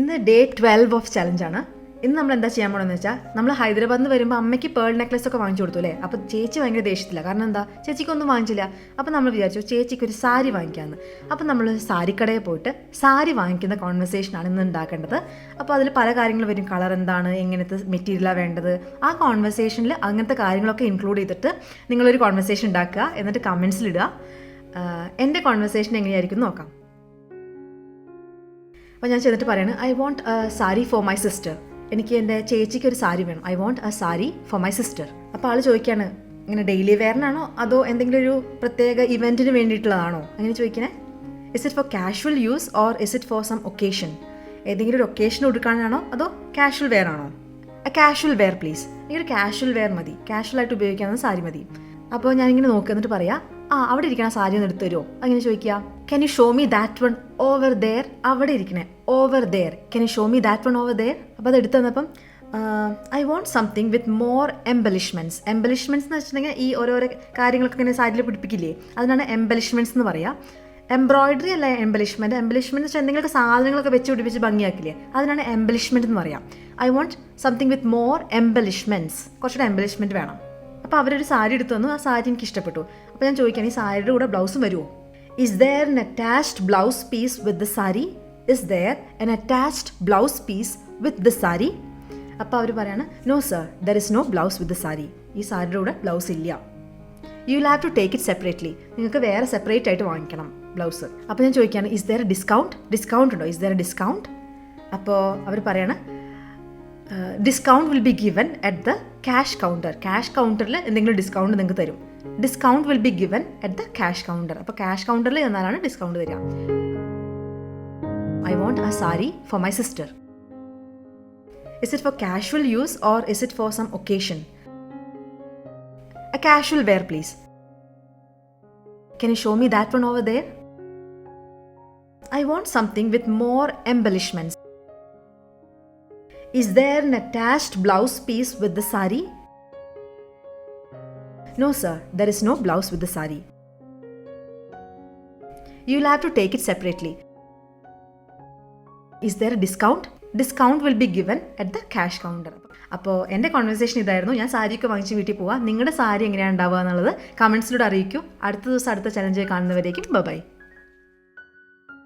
ഇന്ന് day 12 of ചലഞ്ചാണ്. ഇന്ന് നമ്മൾ എന്താ ചെയ്യാൻ പോകണമെന്ന് വെച്ചാൽ, നമ്മൾ ഹൈദരാബാദിൽ നിന്ന് വരുമ്പോൾ അമ്മയ്ക്ക് പേൾ നെക്ലസ് ഒക്കെ വാങ്ങിച്ചു കൊടുത്തു അല്ലേ. അപ്പോൾ ചേച്ചി ഭയങ്കര ദേഷ്യത്തില്ല. കാരണം എന്താ, ചേച്ചിക്കൊന്നും വാങ്ങിച്ചില്ല. അപ്പോൾ നമ്മൾ വിചാരിച്ചു ചേച്ചിക്ക് ഒരു സാരി വാങ്ങിക്കാമെന്ന്. അപ്പോൾ നമ്മൾ സാരിക്കടയിൽ പോയിട്ട് സാരി വാങ്ങിക്കുന്ന കോൺവെർസേഷനാണ് ഇന്ന് ഉണ്ടാക്കേണ്ടത്. അപ്പോൾ അതിൽ പല കാര്യങ്ങൾ വരും. കളർ എന്താണ്, എങ്ങനത്തെ മെറ്റീരിയലാണ് വേണ്ടത്, ആ കോൺവെർസേഷനിൽ അങ്ങനത്തെ കാര്യങ്ങളൊക്കെ ഇൻക്ലൂഡ് ചെയ്തിട്ട് നിങ്ങളൊരു കോൺവെർസേഷൻ ഉണ്ടാക്കുക. എന്നിട്ട് കമൻസിലിടുക. എൻ്റെ കോൺവെർസേഷൻ എങ്ങനെയായിരിക്കും നോക്കാം. അപ്പോൾ ഞാൻ ചെന്നിട്ട് പറയാണ്, I want a sari for my sister. എനിക്ക് എൻ്റെ ചേച്ചിക്ക് ഒരു സാരി വേണം. I want a sari for my sister. അപ്പോൾ ആൾ ചോദിക്കുകയാണ്, ഇങ്ങനെ ഡെയിലി വെയറിനാണോ അതോ എന്തെങ്കിലും ഒരു പ്രത്യേക ഇവൻറ്റിന് വേണ്ടിയിട്ടുള്ളതാണോ അങ്ങനെ ചോദിക്കണേ. Is it for casual use or is it for some occasion? ഏതെങ്കിലും ഒരു ഒക്കേഷൻ കൊടുക്കാനാണോ അതോ കാഷ്വൽ വെയർ ആണോ? A casual wear please. എനിക്കൊരു കാഷ്വൽ വെയർ മതി, കാഷ്വലായിട്ട് ഉപയോഗിക്കാവുന്ന സാരി മതി. അപ്പോൾ ഞാനിങ്ങനെ നോക്കുക, എന്നിട്ട് പറയാം, അവിടെ ഇരിക്കണ സാരി ഒന്ന് എടുത്തു തരുമോ അങ്ങനെ ചോദിക്കുക. Can you show me that one over there? അവിടെ ഇരിക്കണേ over there. Can you show me that one over there? അപ്പോൾ അത് എടുത്തു തന്നപ്പം I want something with more embellishments. Embellishments എന്ന് വെച്ചിട്ടുണ്ടെങ്കിൽ ഈ ഓരോരോ കാര്യങ്ങളൊക്കെ ഇങ്ങനെ സാരിയിൽ പിടിപ്പിക്കില്ലേ, അതിനാണ് എംബലിഷ്മെൻറ്റ്സ് എന്ന് പറയുക. എംബ്രോയിഡറി അല്ല എംബലിഷ്മെൻറ്റ്. എംബലിഷ്മെൻറ്റ് വെച്ചാൽ എന്തെങ്കിലുമൊക്കെ സാധനങ്ങളൊക്കെ വെച്ച് പിടിപ്പിച്ച് ഭംഗിയാക്കില്ലേ, അതിനാണ് എംബലിഷ്മെൻറ്റ് എന്ന് പറയാം. I want something with more embellishments. കുറച്ചുകൂടെ എംബലിഷ്മെൻറ്റ് വേണം. അപ്പോൾ അവരൊരു സാരി എടുത്തു തന്നു. ആ സാരി എനിക്ക് ഇഷ്ടപ്പെട്ടു. അപ്പോൾ ഞാൻ ചോദിക്കുകയാണ്, ഈ സാരിയുടെ കൂടെ ബ്ലൗസും വരുമോ? Is there an attached blouse piece with the sari? Is there an attached blouse piece with the sari? അപ്പോൾ അവർ പറയാണ്, no sir, there is no blouse with the sari. ഈ സാരിയുടെ കൂടെ ബ്ലൗസ് ഇല്ല. You will have to take it separately. നിങ്ങൾക്ക് വേറെ separate ആയിട്ട് വാങ്ങിക്കണം ബ്ലൗസ്. അപ്പോൾ ഞാൻ ചോദിക്കുകയാണ്, ഇസ് ദെയർ ഡിസ്കൗണ്ട്? ഡിസ്കൗണ്ട് ഉണ്ടോ? Is there discount? അപ്പോൾ അവർ പറയാണ്, discount will be given at the cash counter. Cash കൗണ്ടറിൽ എന്തെങ്കിലും ഡിസ്കൗണ്ട് നിങ്ങൾക്ക് തരും. Discount will be given at the cash counter. അപ്പോൾ ക്യാഷ് കൗണ്ടറിൽ ചെന്നാലാണ് ഡിസ്കൗണ്ട് തരിക. I want a sari for my sister. Is it for casual use or is it for some occasion? A casual wear please. Can you show me that one over there? I want something with more embellishments. Is there an attached blouse piece with the saree? No sir, there is no blouse with the saree. You will have to take it separately. Is there a discount? Discount will be given at the cash counter. അപ്പോൾ എൻ്റെ conversation ഇതായിരുന്നു. ഞാൻ സാരിയൊക്കെ വാങ്ങിച്ച് വീട്ടിൽ പോവാം. നിങ്ങളുടെ സാരി എങ്ങനെയാണ് ഉണ്ടാവുക എന്നുള്ളത് കമൻസിലൂടെ അറിയിക്കൂ. അടുത്ത ദിവസം അടുത്ത ചലഞ്ച് കാണുന്നവരേക്കും ബൈ.